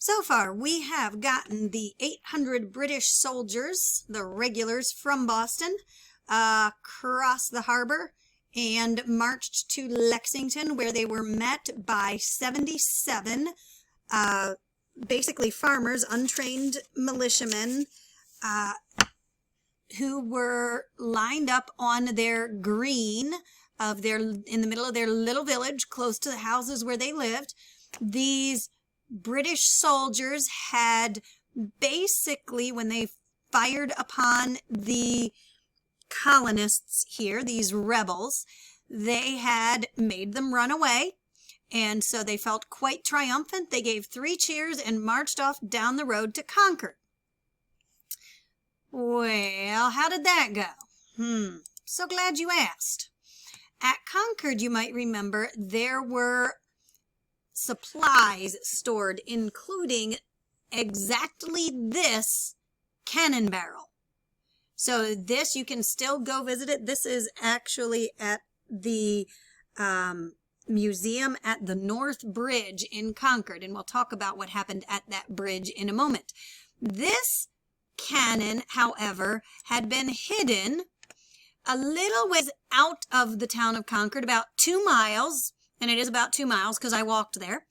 So far, we have gotten the 800 British soldiers, the regulars from Boston, across the harbor and marched to Lexington, where they were met by 77 basically farmers, untrained militiamen, who were lined up on their green in the middle of their little village, close to the houses where they lived. These British soldiers had basically, when they fired upon the colonists here, these rebels, they had made them run away. And so they felt quite triumphant. They gave 3 cheers and marched off down the road to Concord. Well, how did that go? So glad you asked. At Concord, you might remember, there were supplies stored, including exactly this cannon barrel. So this, you can still go visit it. This is actually at the museum at the North Bridge in Concord, and we'll talk about what happened at that bridge in a moment. This cannon, however, had been hidden a little ways out of the town of Concord, about 2 miles, and it is about 2 miles because I walked there,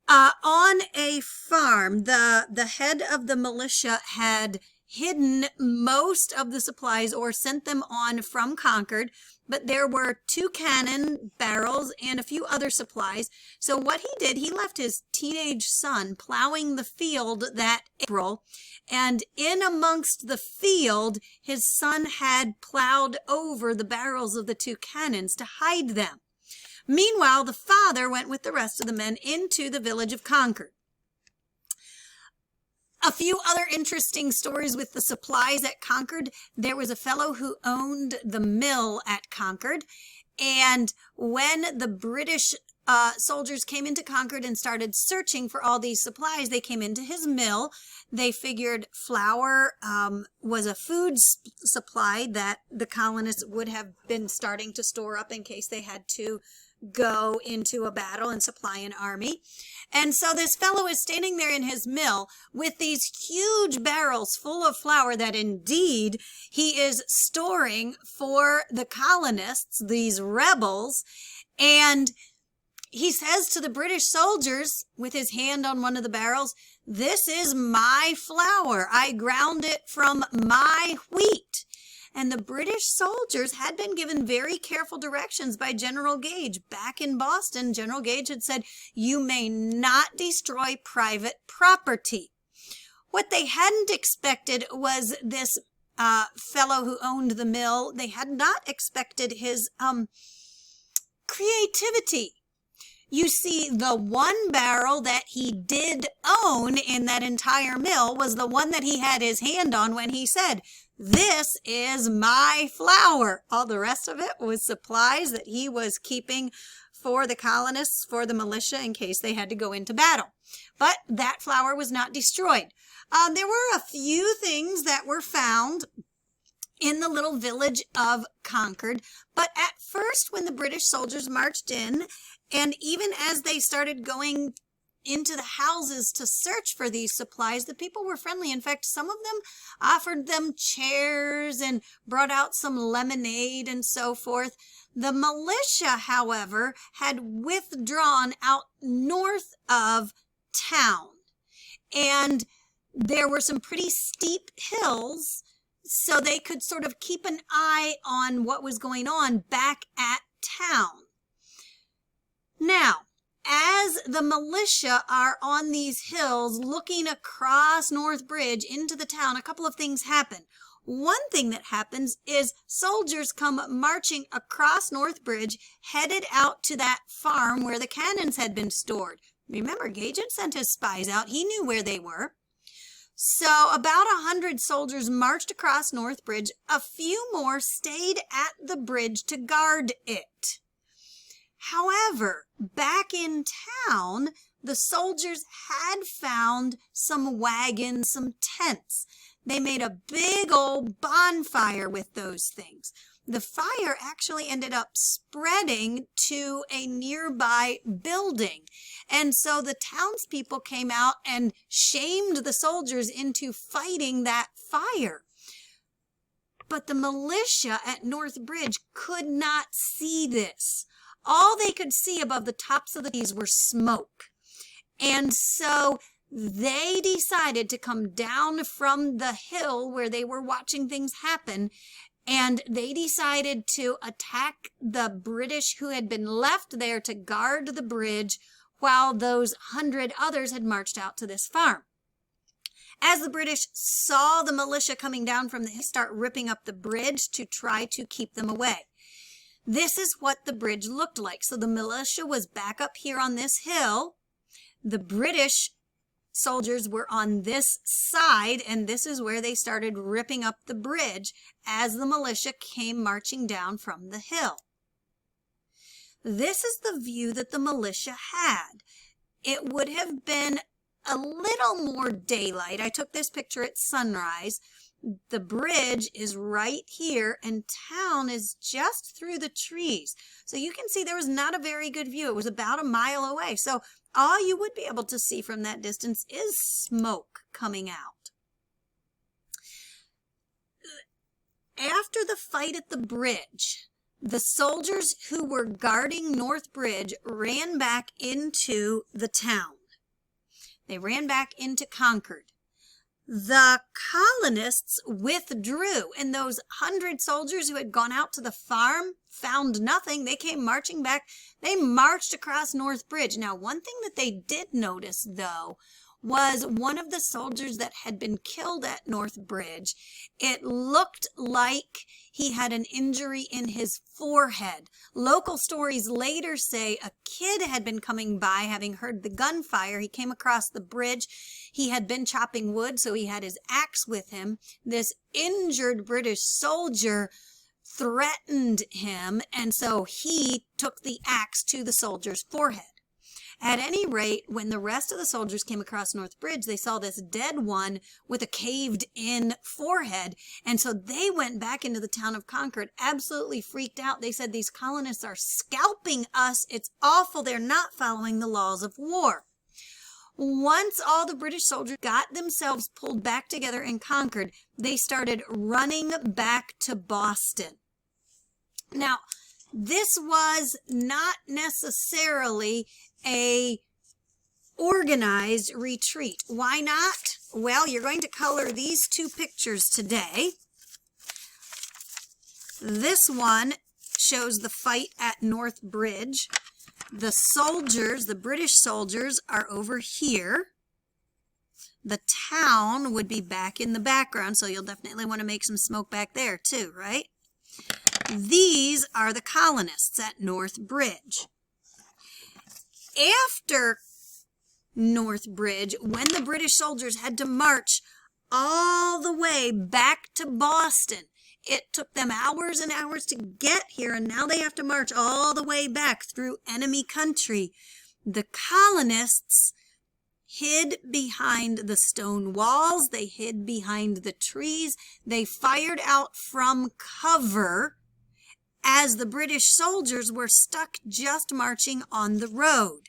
on a farm. The head of the militia had hidden most of the supplies or sent them on from Concord, but there were 2 cannon barrels and a few other supplies. So what he did, he left his teenage son plowing the field that April, and in amongst the field, his son had plowed over the barrels of the 2 cannons to hide them. Meanwhile, the father went with the rest of the men into the village of Concord. A few other interesting stories with the supplies at Concord. There was a fellow who owned the mill at Concord, and when the British soldiers came into Concord and started searching for all these supplies, they came into his mill. They figured flour was a food supply that the colonists would have been starting to store up in case they had to go into a battle and supply an army. And so this fellow is standing there in his mill with these huge barrels full of flour that indeed he is storing for the colonists, these rebels. And he says to the British soldiers, with his hand on one of the barrels, "This is my flour. I ground it from my wheat." And the British soldiers had been given very careful directions by General Gage. Back in Boston, General Gage had said, you may not destroy private property. What they hadn't expected was this fellow who owned the mill. They had not expected his creativity. You see, the one barrel that he did own in that entire mill was the one that he had his hand on when he said, "This is my flour." All the rest of it was supplies that he was keeping for the colonists, for the militia, in case they had to go into battle. But that flour was not destroyed. There were a few things that were found in the little village of Concord. But at first, when the British soldiers marched in, and even as they started going into the houses to search for these supplies, the people were friendly. In fact, some of them offered them chairs and brought out some lemonade and so forth. The militia, however, had withdrawn out north of town, and there were some pretty steep hills, so they could sort of keep an eye on what was going on back at town. Now, as the militia are on these hills looking across North Bridge into the town, a couple of things happen. One thing that happens is soldiers come marching across North Bridge, headed out to that farm where the cannons had been stored. Remember, Gage had sent his spies out. He knew where they were. So about 100 soldiers marched across North Bridge. A few more stayed at the bridge to guard it. However, back in town, the soldiers had found some wagons, some tents. They made a big old bonfire with those things. the fire actually ended up spreading to a nearby building. And so the townspeople came out and shamed the soldiers into fighting that fire. But the militia at North Bridge could not see this. All they could see above the tops of the trees were smoke. And so they decided to come down from the hill where they were watching things happen, and they decided to attack the British who had been left there to guard the bridge while those 100 others had marched out to this farm. As the British saw the militia coming down from the hill, start ripping up the bridge to try to keep them away. This is what the bridge looked like. So the militia was back up here on this hill. The British soldiers were on this side, and this is where they started ripping up the bridge as the militia came marching down from the hill. This is the view that the militia had. It would have been a little more daylight. I took this picture at sunrise. The bridge is right here, and town is just through the trees. So you can see there was not a very good view. It was about a mile away. So all you would be able to see from that distance is smoke coming out. After the fight at the bridge, the soldiers who were guarding North Bridge ran back into the town. They ran back into Concord. The colonists withdrew, and those 100 soldiers who had gone out to the farm found nothing. They came marching back. They marched across North Bridge. Now, one thing that they did notice, though, was one of the soldiers that had been killed at North Bridge. It looked like he had an injury in his forehead. Local stories later say a kid had been coming by, having heard the gunfire. He came across the bridge. He had been chopping wood, so he had his axe with him. This injured British soldier threatened him, and so he took the axe to the soldier's forehead. At any rate, when the rest of the soldiers came across North Bridge, they saw this dead one with a caved-in forehead, and so they went back into the town of Concord, absolutely freaked out. They said, these colonists are scalping us. It's awful. They're not following the laws of war. Once all the British soldiers got themselves pulled back together in Concord, they started running back to Boston. Now, this was not necessarily a organized retreat. Why not? Well, you're going to color these two pictures today. This one shows the fight at North Bridge. The soldiers, the British soldiers, are over here. The town would be back in the background, so you'll definitely want to make some smoke back there too, right? These are the colonists at North Bridge. After North Bridge, when the British soldiers had to march all the way back to Boston, it took them hours and hours to get here, and now they have to march all the way back through enemy country. The colonists hid behind the stone walls. They hid behind the trees. They fired out from cover as the British soldiers were stuck just marching on the road.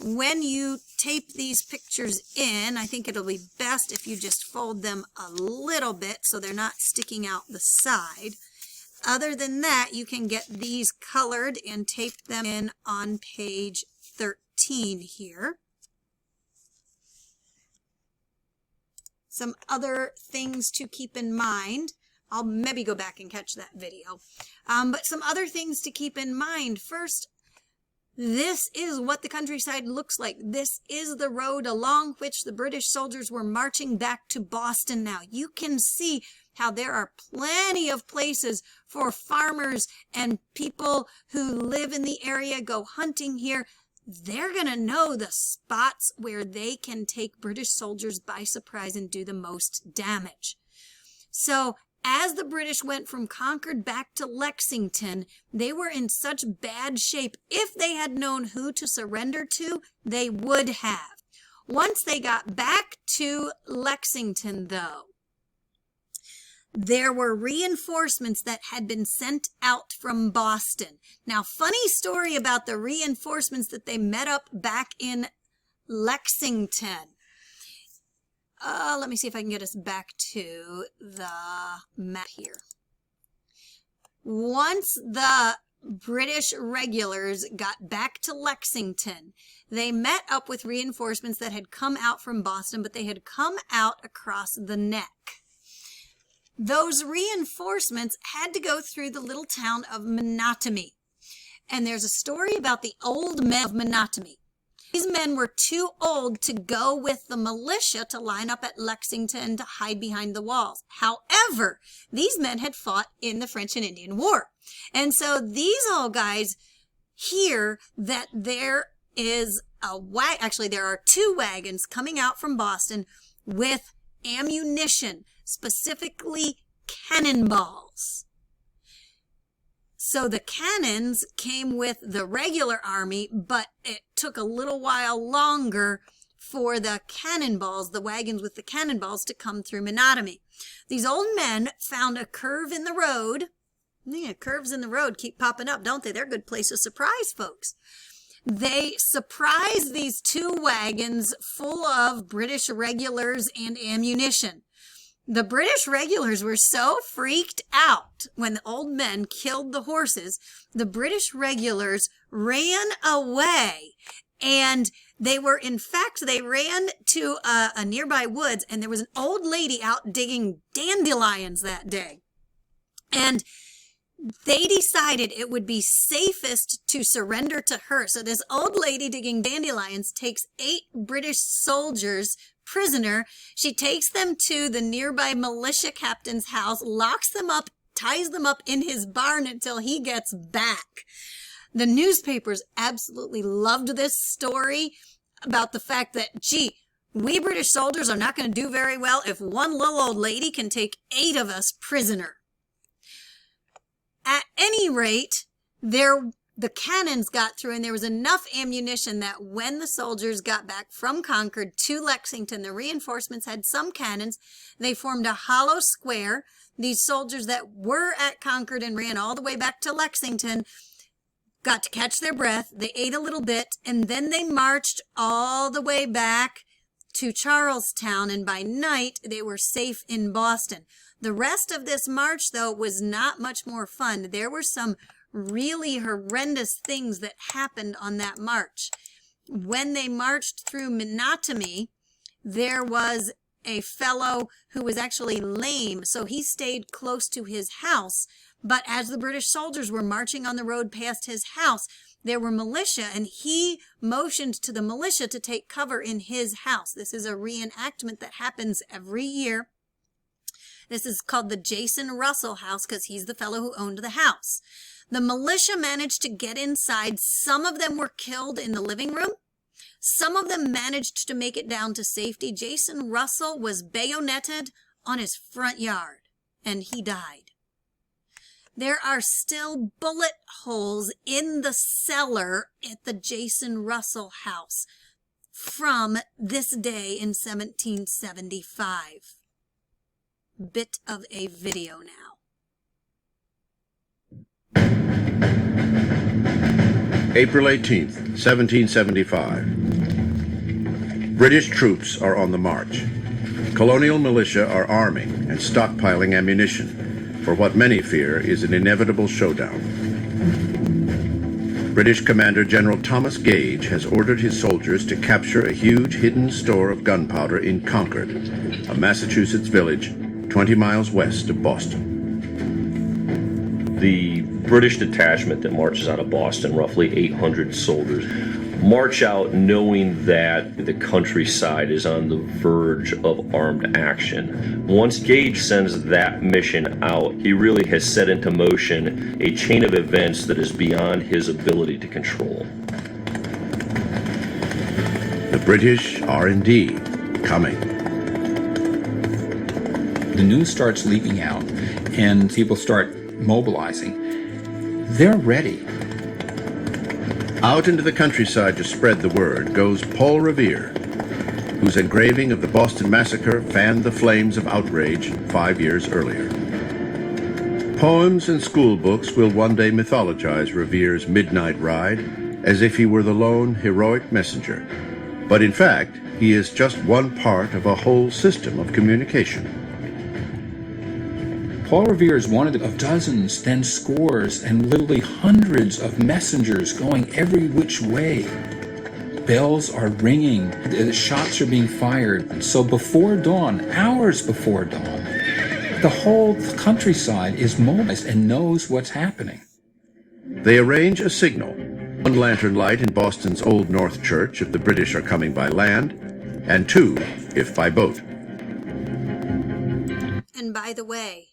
When you tape these pictures in, I think it'll be best if you just fold them a little bit so they're not sticking out the side. Other than that, you can get these colored and tape them in on page 13 here. Some other things to keep in mind. I'll maybe go back and catch that video. But some other things to keep in mind. First, this is what the countryside looks like. This is the road along which the British soldiers were marching back to Boston now. You can see how there are plenty of places for farmers and people who live in the area, go hunting here. They're going to know the spots where they can take British soldiers by surprise and do the most damage. So as the British went from Concord back to Lexington, they were in such bad shape. If they had known who to surrender to, they would have. Once they got back to Lexington, though, there were reinforcements that had been sent out from Boston. Now, funny story about the reinforcements that they met up back in Lexington. Let me see if I can get us back to the map here. Once the British regulars got back to Lexington, they met up with reinforcements that had come out from Boston, but they had come out across the neck. Those reinforcements had to go through the little town of Menotomy. And there's a story about the old men of Menotomy. These men were too old to go with the militia to line up at Lexington to hide behind the walls. However, these men had fought in the French and Indian War. And so these old guys hear that there is there are 2 wagons coming out from Boston with ammunition, specifically cannonballs. So the cannons came with the regular army, but it took a little while longer for the cannonballs, the wagons with the cannonballs, to come through Menotomy. These old men found a curve in the road. Yeah, curves in the road keep popping up, don't they? They're a good place to surprise folks. They surprised these 2 wagons full of British regulars and ammunition. The British regulars were so freaked out when the old men killed the horses, the British regulars ran away. And they ran to a nearby woods, and there was an old lady out digging dandelions that day. And they decided it would be safest to surrender to her. So this old lady digging dandelions takes 8 British soldiers prisoner. She takes them to the nearby militia captain's house, locks them up, ties them up in his barn until he gets back. The newspapers absolutely loved this story about the fact that, gee, we British soldiers are not going to do very well if one little old lady can take 8 of us prisoner. At any rate, the cannons got through, and there was enough ammunition that when the soldiers got back from Concord to Lexington, the reinforcements had some cannons. They formed a hollow square. These soldiers that were at Concord and ran all the way back to Lexington got to catch their breath. They ate a little bit, and then they marched all the way back to Charlestown, and by night they were safe in Boston. The rest of this march, though, was not much more fun. There were some really horrendous things that happened on that march. When they marched through Menotomy, there was a fellow who was actually lame, so he stayed close to his house. But as the British soldiers were marching on the road past his house, there were militia, and he motioned to the militia to take cover in his house. This is a reenactment that happens every year. This is called the Jason Russell House because he's the fellow who owned the house. The militia managed to get inside. Some of them were killed in the living room. Some of them managed to make it down to safety. Jason Russell was bayoneted on his front yard, and he died. There are still bullet holes in the cellar at the Jason Russell House from this day in 1775. Bit of a video now. April 18th, 1775. British troops are on the march. Colonial militia are arming and stockpiling ammunition for what many fear is an inevitable showdown. British Commander General Thomas Gage has ordered his soldiers to capture a huge hidden store of gunpowder in Concord, a Massachusetts village 20 miles west of Boston. The British detachment that marches out of Boston, roughly 800 soldiers, march out knowing that the countryside is on the verge of armed action. Once Gage sends that mission out, he really has set into motion a chain of events that is beyond his ability to control. The British are indeed coming. The news starts leaking out and people start mobilizing. They're ready. Out into the countryside to spread the word goes Paul Revere. whose engraving of the Boston Massacre fanned the flames of outrage 5 years earlier. Poems and school books will one day mythologize Revere's midnight ride as if he were the lone heroic messenger. But in fact, he is just one part of a whole system of communication. Paul Revere is one of dozens, then scores, and literally hundreds of messengers going every which way. Bells are ringing, the shots are being fired. So before dawn, hours before dawn, the whole countryside is mobilized and knows what's happening. They arrange a signal, one lantern light in Boston's Old North Church if the British are coming by land, and two if by boat. And by the way,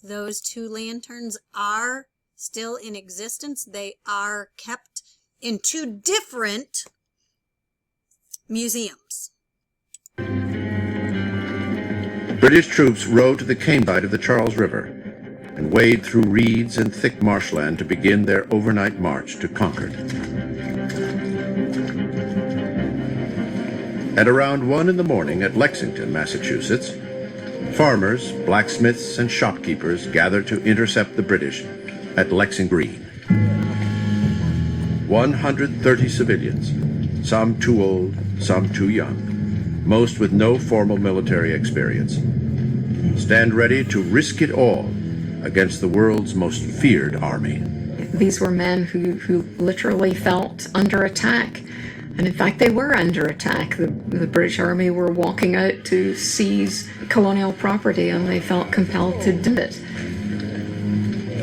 those 2 lanterns are still in existence. They are kept in 2 different museums. British troops rowed to the cane bite of the Charles River and wade through reeds and thick marshland to begin their overnight march to Concord. At around 1 in the morning at Lexington, Massachusetts, farmers, blacksmiths, and shopkeepers gathered to intercept the British at Lexington Green. 130 civilians, some too old, some too young, most with no formal military experience, stand ready to risk it all against the world's most feared army. These were men who literally felt under attack. And in fact, they were under attack. The British Army were walking out to seize colonial property, and they felt compelled to do it.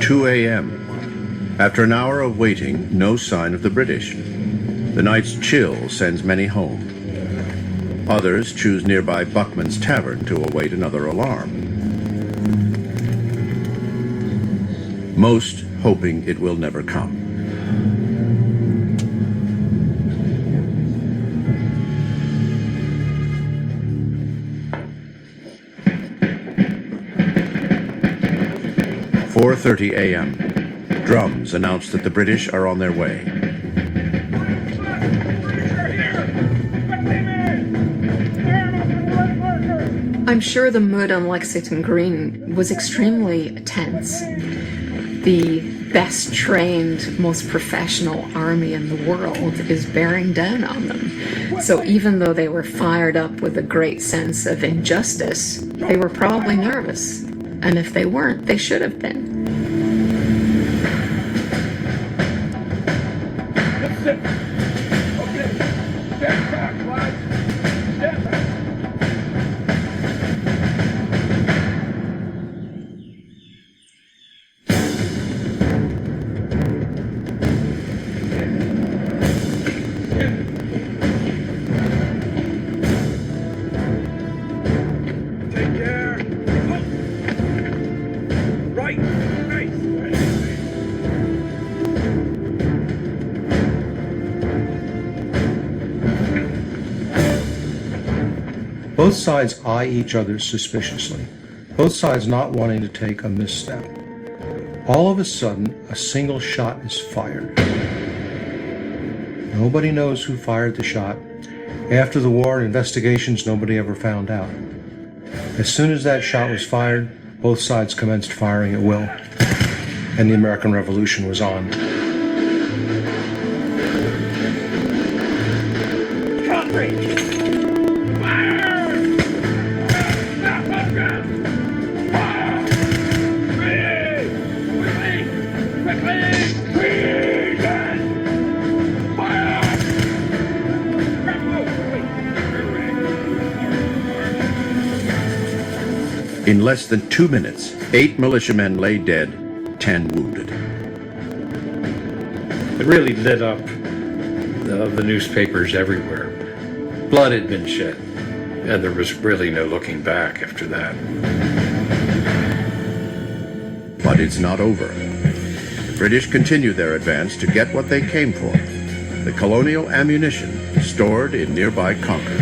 2 a.m. After an hour of waiting, no sign of the British. The night's chill sends many home. Others choose nearby Buckman's Tavern to await another alarm. Most hoping it will never come. "4:30 a.m. Drums announce that the British are on their way. I'm sure the mood on Lexington Green was extremely tense. The best trained, most professional army in the world is bearing down on them. So even though they were fired up with a great sense of injustice, they were probably nervous. And if they weren't, they should have been. Both sides eye each other suspiciously, both sides not wanting to take a misstep. All of a sudden, a single shot is fired. Nobody knows who fired the shot. After the war, investigations, nobody ever found out. As soon as that shot was fired, both sides commenced firing at will, and the American Revolution was on. In less than 2 minutes, 8 militiamen lay dead, 10 wounded. It really lit up the newspapers everywhere. Blood had been shed, and there was really no looking back after that. But it's not over. The British continue their advance to get what they came for, the colonial ammunition stored in nearby Concord.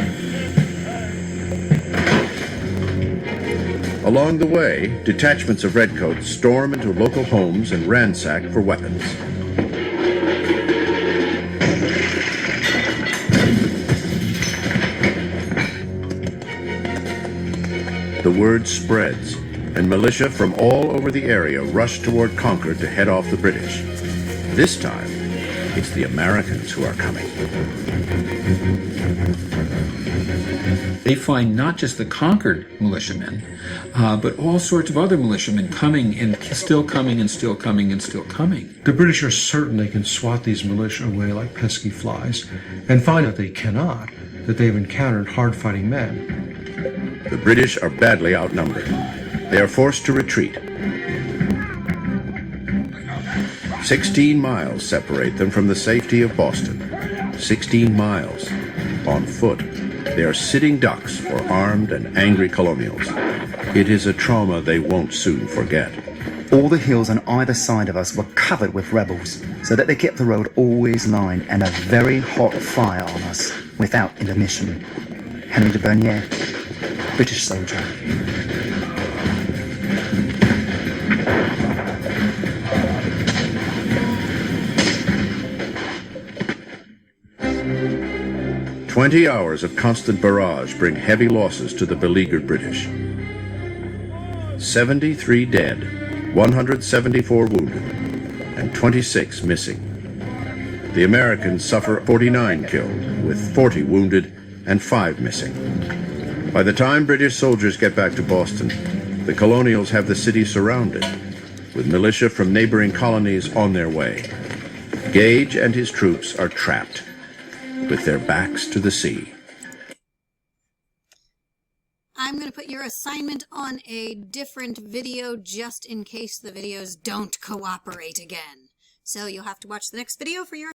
Along the way, detachments of redcoats storm into local homes and ransack for weapons. The word spreads, and militia from all over the area rush toward Concord to head off the British. This time, it's the Americans who are coming. They find not just the Concord militiamen, but all sorts of other militiamen coming and still coming and still coming and still coming. The British are certain they can swat these militia away like pesky flies, and find out they cannot, that they've encountered hard-fighting men. The British are badly outnumbered. They are forced to retreat. 16 miles separate them from the safety of Boston. 16 miles on foot. They are sitting ducks for armed and angry colonials. It is a trauma they won't soon forget. All the hills on either side of us were covered with rebels, so that they kept the road always lined and a very hot fire on us without intermission. Henry de Bernier, British soldier. "20 hours of constant barrage bring heavy losses to the beleaguered British. 73 dead, 174 wounded, and 26 missing. The Americans suffer 49 killed, with 40 wounded and 5 missing. By the time British soldiers get back to Boston, the colonials have the city surrounded, with militia from neighboring colonies on their way. Gage and his troops are trapped, with their backs to the sea." I'm going to put your assignment on a different video just in case the videos don't cooperate again. So you'll have to watch the next video for your